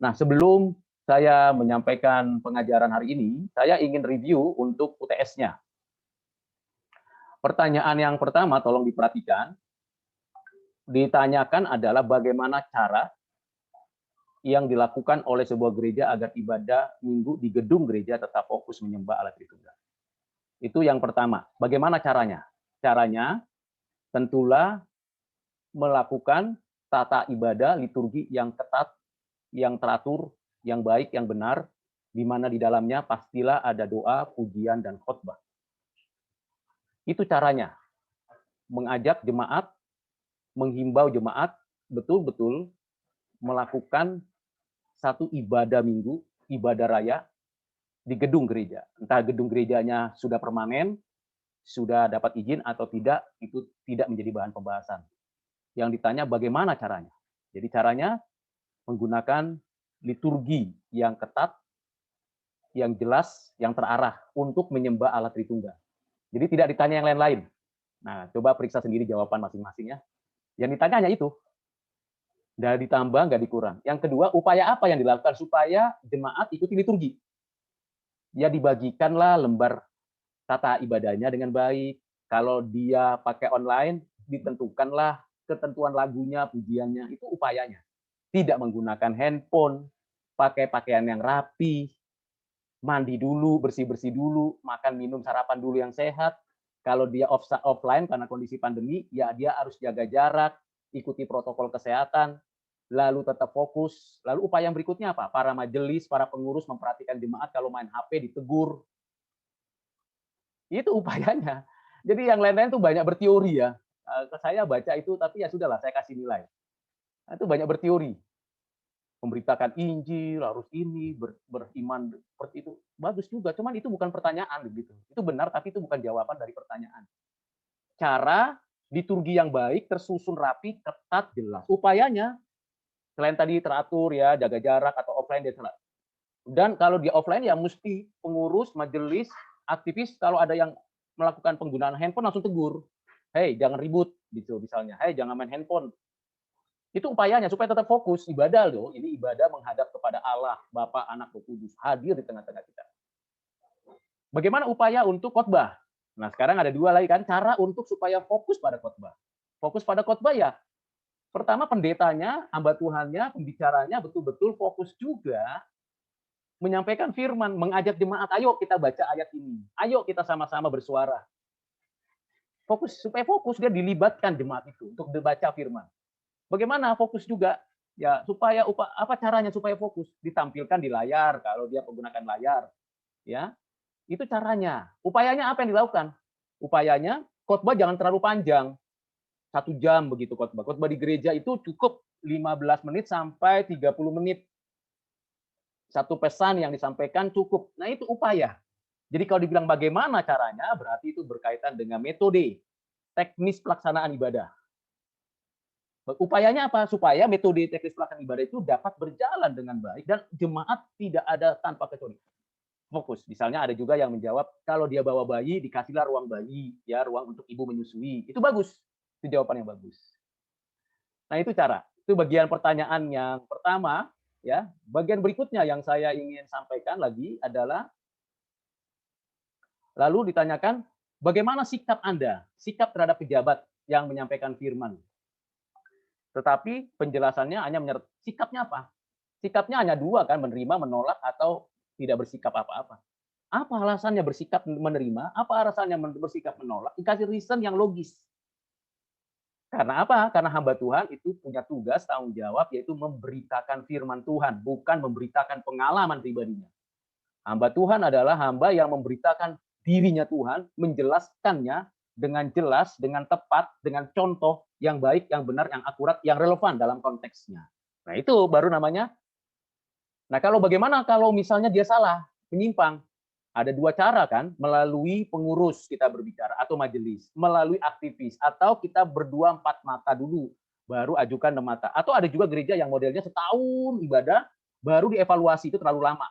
Nah, sebelum saya menyampaikan pengajaran hari ini, saya ingin review untuk UTS-nya. Pertanyaan yang pertama, tolong diperhatikan. Ditanyakan adalah bagaimana cara yang dilakukan oleh sebuah gereja agar ibadah minggu di gedung gereja tetap fokus menyembah Allah Tritunggal. Itu yang pertama. Bagaimana caranya? Caranya tentulah melakukan tata ibadah liturgi yang ketat, yang teratur, yang baik, yang benar, di mana di dalamnya pastilah ada doa, pujian, dan khotbah. Itu caranya. Mengajak jemaat, menghimbau jemaat betul-betul melakukan satu ibadah minggu, ibadah raya di gedung gereja. Entah gedung gerejanya sudah permanen, sudah dapat izin atau tidak, itu tidak menjadi bahan pembahasan. Yang ditanya bagaimana caranya. Jadi caranya menggunakan liturgi yang ketat, yang jelas, yang terarah untuk menyembah Allah Tritunggal. Jadi tidak ditanya yang lain-lain. Nah, coba periksa sendiri jawaban masing-masing ya. Yang ditanya hanya itu. Nggak ditambah, nggak dikurang. Yang kedua, upaya apa yang dilakukan supaya jemaat ikuti liturgi? Ya dibagikanlah lembar tata ibadahnya dengan baik. Kalau dia pakai online, ditentukanlah ketentuan lagunya, pujiannya, itu upayanya. Tidak menggunakan handphone, pakai pakaian yang rapi, mandi dulu, bersih-bersih dulu, makan, minum, sarapan dulu yang sehat. Kalau dia offline karena kondisi pandemi, ya dia harus jaga jarak, ikuti protokol kesehatan, lalu tetap fokus. Lalu upaya yang berikutnya apa? Para majelis, para pengurus memperhatikan jemaat kalau main HP ditegur. Itu upayanya. Jadi yang lain-lain tuh banyak berteori ya. Saya baca itu, tapi ya sudahlah, saya kasih nilai. Nah, itu banyak berteori. Memberitakan Injil, harus ini, beriman seperti itu. Bagus juga, cuman itu bukan pertanyaan begitu. Itu benar, tapi itu bukan jawaban dari pertanyaan. Cara liturgi yang baik, tersusun rapi, ketat, jelas. Upayanya, selain tadi teratur ya, jaga jarak atau offline, dia salah. Dan kalau di offline ya mesti pengurus, majelis, aktivis, kalau ada yang melakukan penggunaan handphone langsung tegur. Hei, jangan ribut, gitu misalnya. Hei, jangan main handphone. Itu upayanya supaya tetap fokus ibadah loh. Ini ibadah menghadap kepada Allah, Bapa, Anak, Roh Kudus, hadir di tengah-tengah kita. Bagaimana upaya untuk khotbah? Nah, sekarang ada dua lagi kan cara untuk supaya fokus pada khotbah. Fokus pada khotbah ya. Pertama pendetanya, hamba Tuhannya, pembicaranya betul-betul fokus juga menyampaikan firman, mengajak jemaat, ayo kita baca ayat ini. Ayo kita sama-sama bersuara. Fokus supaya fokus dia dilibatkan jemaat itu untuk membaca firman. Bagaimana fokus juga? Ya, supaya apa caranya supaya fokus? Ditampilkan di layar kalau dia menggunakan layar, ya. Itu caranya. Upayanya apa yang dilakukan? Upayanya khotbah jangan terlalu panjang. 1 jam begitu khotbah. Khotbah di gereja itu cukup 15 menit sampai 30 menit. Satu pesan yang disampaikan cukup. Nah, itu upaya. Jadi kalau dibilang bagaimana caranya, berarti itu berkaitan dengan metode, teknis pelaksanaan ibadah. Upayanya apa? Supaya metode teknis pelaksanaan ibadah itu dapat berjalan dengan baik dan jemaat tidak ada tanpa kecuali. Fokus. Misalnya ada juga yang menjawab, kalau dia bawa bayi, dikasihlah ruang bayi, ya ruang untuk ibu menyusui. Itu bagus. Itu jawaban yang bagus. Nah, itu cara. Itu bagian pertanyaan yang pertama. Ya, bagian berikutnya yang saya ingin sampaikan lagi adalah, lalu ditanyakan, bagaimana sikap Anda? Sikap terhadap pejabat yang menyampaikan firman. Tetapi penjelasannya hanya sikapnya apa? Sikapnya hanya dua kan, menerima, menolak, atau tidak bersikap apa-apa. Apa alasannya bersikap menerima? Apa alasannya bersikap menolak? Dikasih reason yang logis. Karena apa? Karena hamba Tuhan itu punya tugas, tanggung jawab, yaitu memberitakan firman Tuhan, bukan memberitakan pengalaman pribadinya. Hamba Tuhan adalah hamba yang memberitakan dirinya Tuhan, menjelaskannya dengan jelas, dengan tepat, dengan contoh yang baik, yang benar, yang akurat, yang relevan dalam konteksnya. Nah, itu baru namanya. Nah, kalau bagaimana kalau misalnya dia salah, menyimpang? Ada dua cara kan, melalui pengurus kita berbicara, atau majelis, melalui aktivis, atau kita berdua 4 mata dulu, baru ajukan 6 mata. Atau ada juga gereja yang modelnya setahun ibadah, baru dievaluasi, itu terlalu lama.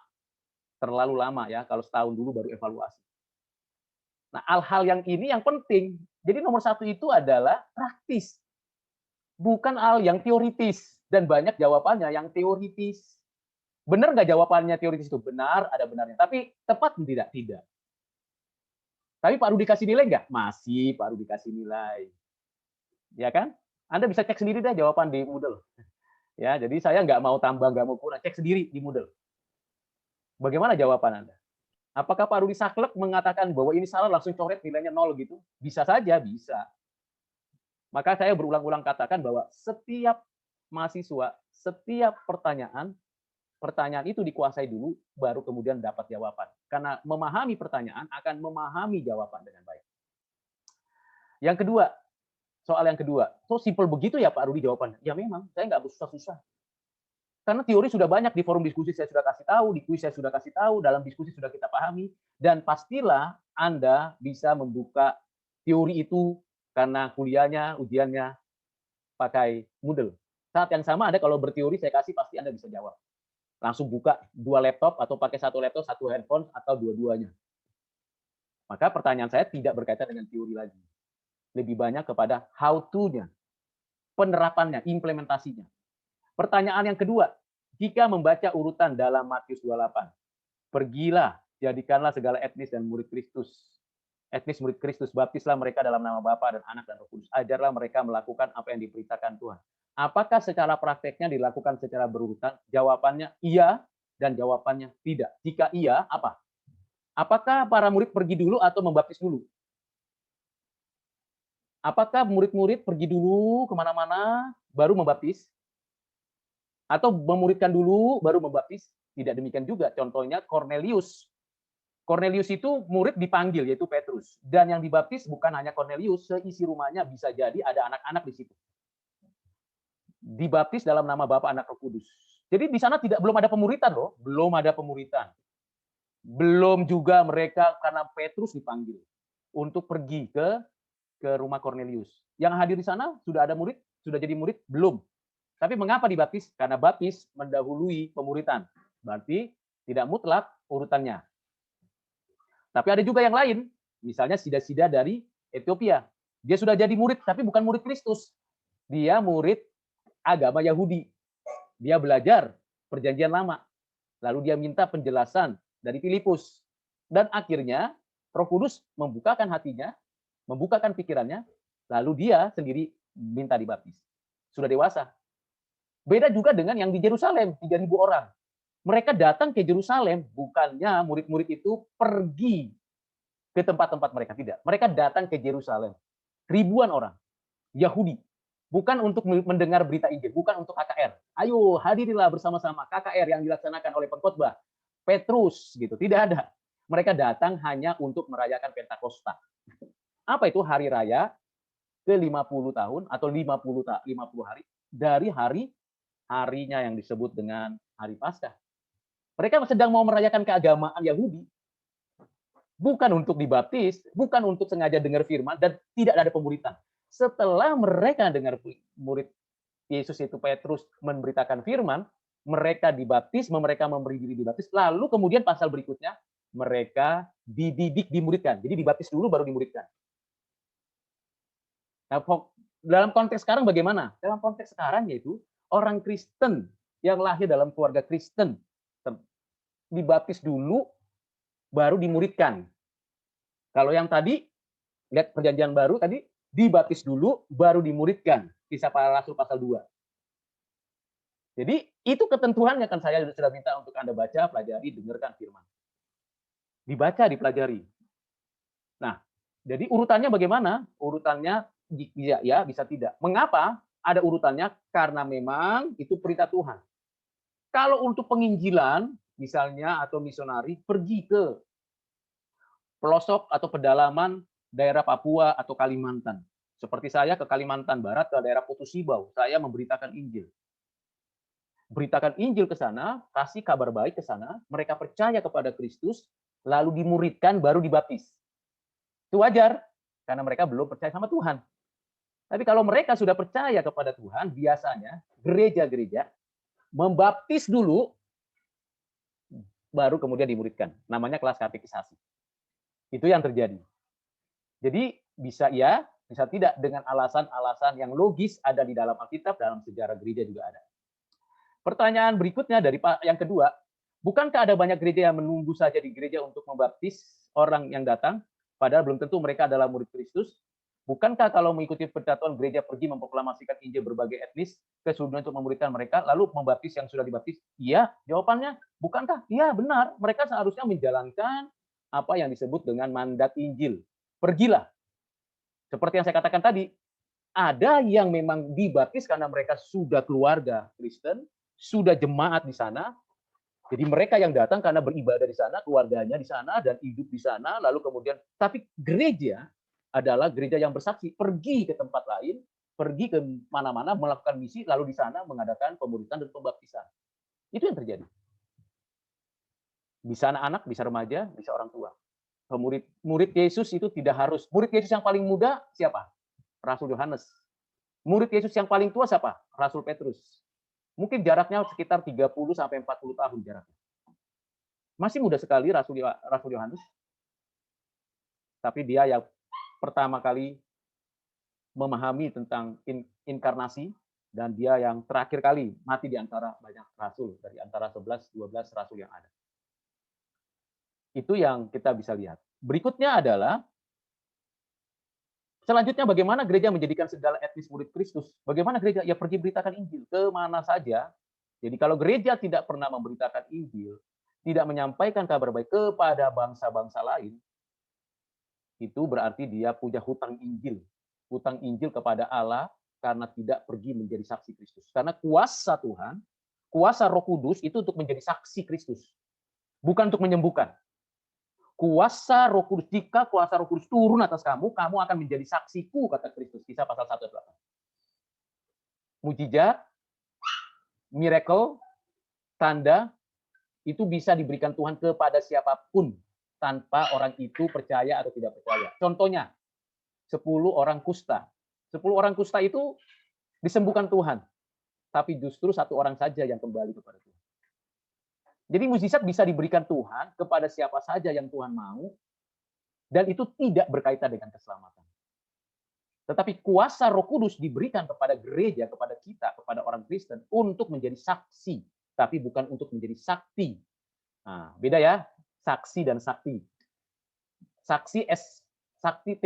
Terlalu lama ya, kalau setahun dulu baru evaluasi. Nah, hal-hal yang ini yang penting. Jadi nomor satu itu adalah praktis. Bukan hal yang teoritis. Dan banyak jawabannya yang teoritis. Benar nggak jawabannya teoritis itu? Benar, ada benarnya. Tapi tepat tidak? Tidak. Tapi Pak Rudi kasih nilai nggak? Masih Pak Rudi kasih nilai. Ya kan? Anda bisa cek sendiri deh jawaban di Moodle. Ya, jadi saya nggak mau tambah, nggak mau kurang. Cek sendiri di Moodle. Bagaimana jawaban Anda? Apakah Pak Rudi saklek mengatakan bahwa ini salah langsung coret nilainya 0 gitu? Bisa saja, bisa. Maka saya berulang-ulang katakan bahwa setiap mahasiswa, setiap pertanyaan itu dikuasai dulu, baru kemudian dapat jawaban. Karena memahami pertanyaan akan memahami jawaban dengan baik. Yang kedua, soal yang kedua, so simple begitu ya Pak Rudi jawabannya? Ya memang, saya nggak susah-susah. Karena teori sudah banyak di forum diskusi saya sudah kasih tahu, di kuis saya sudah kasih tahu, dalam diskusi sudah kita pahami, dan pastilah Anda bisa membuka teori itu karena kuliahnya, ujiannya pakai Moodle. Saat yang sama Anda kalau berteori saya kasih pasti Anda bisa jawab. Langsung buka 2 laptop atau pakai 1 laptop, 1 handphone atau dua-duanya. Maka pertanyaan saya tidak berkaitan dengan teori lagi. Lebih banyak kepada how to-nya, penerapannya, implementasinya. Pertanyaan yang kedua, jika membaca urutan dalam Matius 28, pergilah, jadikanlah segala etnis dan murid Kristus. Etnis murid Kristus, baptislah mereka dalam nama Bapa dan Anak dan Roh Kudus. Ajarlah mereka melakukan apa yang diperintahkan Tuhan. Apakah secara prakteknya dilakukan secara berurutan? Jawabannya iya dan jawabannya tidak. Jika iya, apa? Apakah para murid pergi dulu atau membaptis dulu? Apakah murid-murid pergi dulu kemana-mana baru membaptis? Atau memuridkan dulu baru membaptis? Tidak demikian juga. Contohnya Cornelius. Cornelius itu murid dipanggil, yaitu Petrus. Dan yang dibaptis bukan hanya Cornelius, seisi rumahnya bisa jadi ada anak-anak di situ. Dibaptis dalam nama Bapa, Anak, Roh Kudus. Jadi di sana belum ada pemuritan loh, belum ada pemuritan. Belum juga mereka karena Petrus dipanggil untuk pergi ke rumah Cornelius. Yang hadir di sana sudah ada murid, sudah jadi murid? Belum. Tapi mengapa dibaptis? Karena baptis mendahului pemuritan. Berarti tidak mutlak urutannya. Tapi ada juga yang lain, misalnya Sida-Sida dari Ethiopia. Dia sudah jadi murid, tapi bukan murid Kristus. Dia murid agama Yahudi. Dia belajar perjanjian lama. Lalu dia minta penjelasan dari Filipus. Dan akhirnya Roh Kudus membukakan hatinya, membukakan pikirannya, lalu dia sendiri minta dibaptis. Sudah dewasa. Beda juga dengan yang di Yerusalem, 3.000 orang. Mereka datang ke Yerusalem, bukannya murid-murid itu pergi ke tempat-tempat mereka, tidak. Mereka datang ke Yerusalem. Ribuan orang, Yahudi. Bukan untuk mendengar berita Injil, bukan untuk KKR. Ayo hadirilah bersama-sama KKR yang dilaksanakan oleh pengkhotbah Petrus gitu. Tidak ada. Mereka datang hanya untuk merayakan Pentakosta. Apa itu hari raya ke-50 tahun atau 50 hari dari harinya yang disebut dengan hari Paskah. Mereka sedang mau merayakan keagamaan Yahudi. Bukan untuk dibaptis, bukan untuk sengaja dengar firman, dan tidak ada pemuritan. Setelah mereka dengar murid Yesus itu Petrus memberitakan firman, mereka dibaptis, mereka memberi diri dibaptis, lalu kemudian pasal berikutnya, mereka dididik, dimuridkan. Jadi dibaptis dulu baru dimuridkan. Nah, dalam konteks sekarang bagaimana? Dalam konteks sekarang yaitu orang Kristen yang lahir dalam keluarga Kristen dibaptis dulu baru dimuridkan. Kalau yang tadi lihat perjanjian baru tadi dibaptis dulu baru dimuridkan. Kisah Para Rasul pasal 2. Jadi itu ketentuan yang saya sudah minta untuk Anda baca, pelajari, dengarkan firman. Dibaca, dipelajari. Nah, jadi urutannya bagaimana? Urutannya ya bisa tidak. Mengapa ada urutannya? Karena memang itu perintah Tuhan. Kalau untuk penginjilan misalnya atau misionari pergi ke pelosok atau pedalaman daerah Papua atau Kalimantan. Seperti saya ke Kalimantan Barat, ke daerah Putusibau, saya memberitakan Injil. Beritakan Injil ke sana, kasih kabar baik ke sana, mereka percaya kepada Kristus, lalu dimuridkan, baru dibaptis. Itu wajar, karena mereka belum percaya sama Tuhan. Tapi kalau mereka sudah percaya kepada Tuhan, biasanya gereja-gereja membaptis dulu, baru kemudian dimuridkan. Namanya kelas katekisasi. Itu yang terjadi. Jadi bisa iya, bisa tidak dengan alasan-alasan yang logis ada di dalam Alkitab, dalam sejarah gereja juga ada. Pertanyaan berikutnya dari yang kedua, bukankah ada banyak gereja yang menunggu saja di gereja untuk membaptis orang yang datang, padahal belum tentu mereka adalah murid Kristus? Bukankah kalau mengikuti percatuan gereja pergi memproklamasikan Injil berbagai etnis ke seluruh dunia untuk memuridkan mereka, lalu membaptis yang sudah dibaptis? Iya, jawabannya bukankah? Iya, benar. Mereka seharusnya menjalankan apa yang disebut dengan mandat Injil. Pergilah. Seperti yang saya katakan tadi, ada yang memang dibaptis karena mereka sudah keluarga Kristen, sudah jemaat di sana. Jadi mereka yang datang karena beribadah di sana, keluarganya di sana, dan hidup di sana, lalu kemudian, tapi gereja adalah gereja yang bersaksi, pergi ke tempat lain, pergi ke mana-mana, melakukan misi, lalu di sana mengadakan pemuridan dan pembaptisan. Itu yang terjadi. Bisa anak-anak, bisa remaja, bisa orang tua. Murid Yesus itu tidak harus. Murid Yesus yang paling muda siapa? Rasul Yohanes. Murid Yesus yang paling tua siapa? Rasul Petrus. Mungkin jaraknya sekitar 30 sampai 40 tahun jaraknya. Masih muda sekali Rasul Yohanes, tapi dia yang pertama kali memahami tentang inkarnasi, dan dia yang terakhir kali mati di antara banyak rasul, dari antara 11-12 rasul yang ada. Itu yang kita bisa lihat. Berikutnya adalah, selanjutnya bagaimana gereja menjadikan segala etnis murid Kristus? Bagaimana gereja? Ya pergi beritakan Injil kemana saja. Jadi kalau gereja tidak pernah memberitakan Injil, tidak menyampaikan kabar baik kepada bangsa-bangsa lain, itu berarti dia punya hutang Injil. Hutang Injil kepada Allah karena tidak pergi menjadi saksi Kristus. Karena kuasa Tuhan, kuasa Roh Kudus itu untuk menjadi saksi Kristus. Bukan untuk menyembuhkan. Kuasa Roh Kudus, jika kuasa Roh Kudus turun atas kamu, kamu akan menjadi saksiku, kata Kristus. Kisah pasal 1 ayat 8. Mujizat, miracle, tanda, itu bisa diberikan Tuhan kepada siapapun tanpa orang itu percaya atau tidak percaya. Contohnya, 10 orang kusta. 10 orang kusta itu disembuhkan Tuhan, tapi justru 1 orang saja yang kembali kepada Tuhan. Jadi mukjizat bisa diberikan Tuhan kepada siapa saja yang Tuhan mau, dan itu tidak berkaitan dengan keselamatan. Tetapi kuasa Roh Kudus diberikan kepada gereja, kepada kita, kepada orang Kristen untuk menjadi saksi, tapi bukan untuk menjadi sakti. Nah, beda ya, saksi dan sakti. Saksi S, sakti T.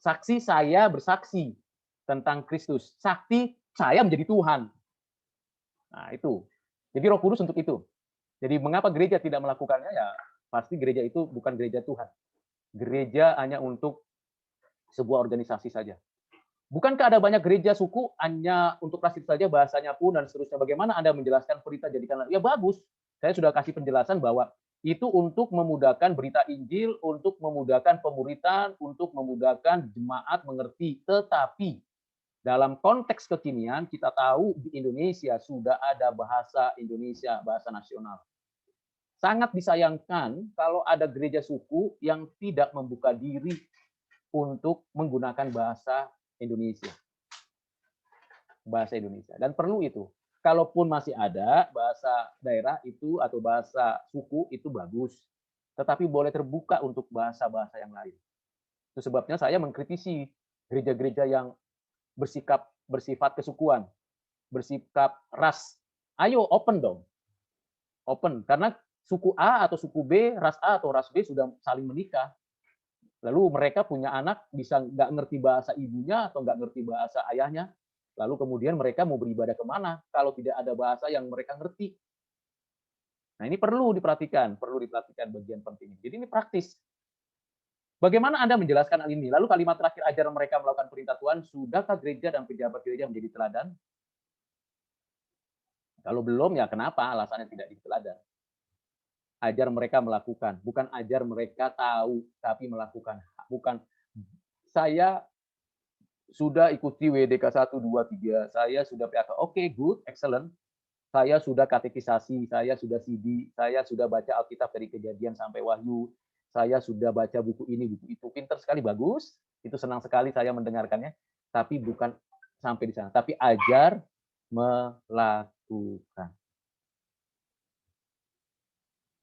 Saksi saya bersaksi tentang Kristus. Sakti saya menjadi Tuhan. Nah, itu. Jadi Roh Kudus untuk itu. Jadi mengapa gereja tidak melakukannya? Ya, pasti gereja itu bukan gereja Tuhan. Gereja hanya untuk sebuah organisasi saja. Bukankah ada banyak gereja suku hanya untuk ras itu saja, bahasanya pun dan seterusnya. Bagaimana Anda menjelaskan berita jadikan? Ya bagus. Saya sudah kasih penjelasan bahwa itu untuk memudahkan berita Injil, untuk memudahkan pemuritan, untuk memudahkan jemaat mengerti. Tetapi dalam konteks kekinian, kita tahu di Indonesia sudah ada bahasa Indonesia, bahasa nasional. Sangat disayangkan kalau ada gereja suku yang tidak membuka diri untuk menggunakan bahasa Indonesia. Bahasa Indonesia. Dan perlu itu. Kalaupun masih ada bahasa daerah itu atau bahasa suku itu bagus. Tetapi boleh terbuka untuk bahasa-bahasa yang lain. Itu sebabnya saya mengkritisi gereja-gereja yang bersifat kesukuan, bersikap ras. Ayo open dong. Open. Karena suku A atau suku B, ras A atau ras B sudah saling menikah. Lalu mereka punya anak bisa nggak ngerti bahasa ibunya atau nggak ngerti bahasa ayahnya. Lalu kemudian mereka mau beribadah kemana kalau tidak ada bahasa yang mereka ngerti. Nah ini perlu diperhatikan bagian penting. Jadi ini praktis. Bagaimana Anda menjelaskan hal ini? Lalu kalimat terakhir, ajar mereka melakukan perintah Tuhan. Sudahkah gereja dan pejabat gereja menjadi teladan? Kalau belum, ya kenapa alasannya tidak jadi teladan? Ajar mereka melakukan, bukan ajar mereka tahu, tapi melakukan. Bukan saya sudah ikuti WDK 1, 2, 3, saya sudah PAK. Oke, good, excellent. Saya sudah katekisasi, saya sudah CD, saya sudah baca Alkitab dari Kejadian sampai Wahyu, saya sudah baca buku ini, buku itu. Pinter sekali, bagus. Itu senang sekali saya mendengarkannya. Tapi bukan sampai di sana. Tapi ajar melakukan.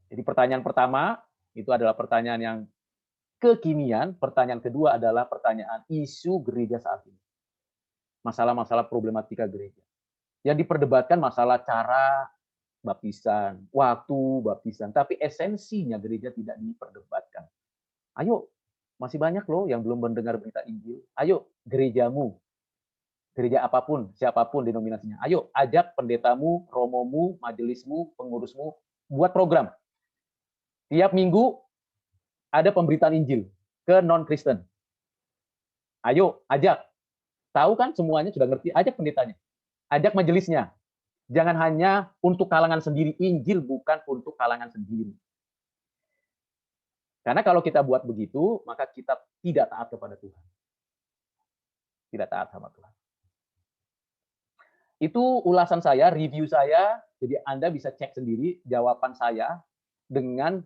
Jadi pertanyaan pertama, itu adalah pertanyaan yang kekinian. Pertanyaan kedua adalah pertanyaan isu gereja saat ini. Masalah-masalah problematika gereja. Yang diperdebatkan masalah cara baptisan, waktu baptisan, tapi esensinya gereja tidak diperdebatkan. Ayo, masih banyak loh yang belum mendengar berita Injil. Ayo, gerejamu, gereja apapun, siapapun denominasinya. Ayo, ajak pendetamu, romomu, majelismu, pengurusmu, buat program. Tiap minggu ada pemberitaan Injil ke non-Kristen. Ayo, ajak. Tahu kan semuanya sudah ngerti, ajak pendetanya. Ajak majelisnya. Jangan hanya untuk kalangan sendiri. Injil bukan untuk kalangan sendiri. Karena kalau kita buat begitu, maka kita tidak taat kepada Tuhan. Tidak taat sama Tuhan. Itu ulasan saya, review saya, jadi Anda bisa cek sendiri jawaban saya dengan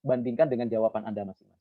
bandingkan dengan jawaban Anda masing-masing.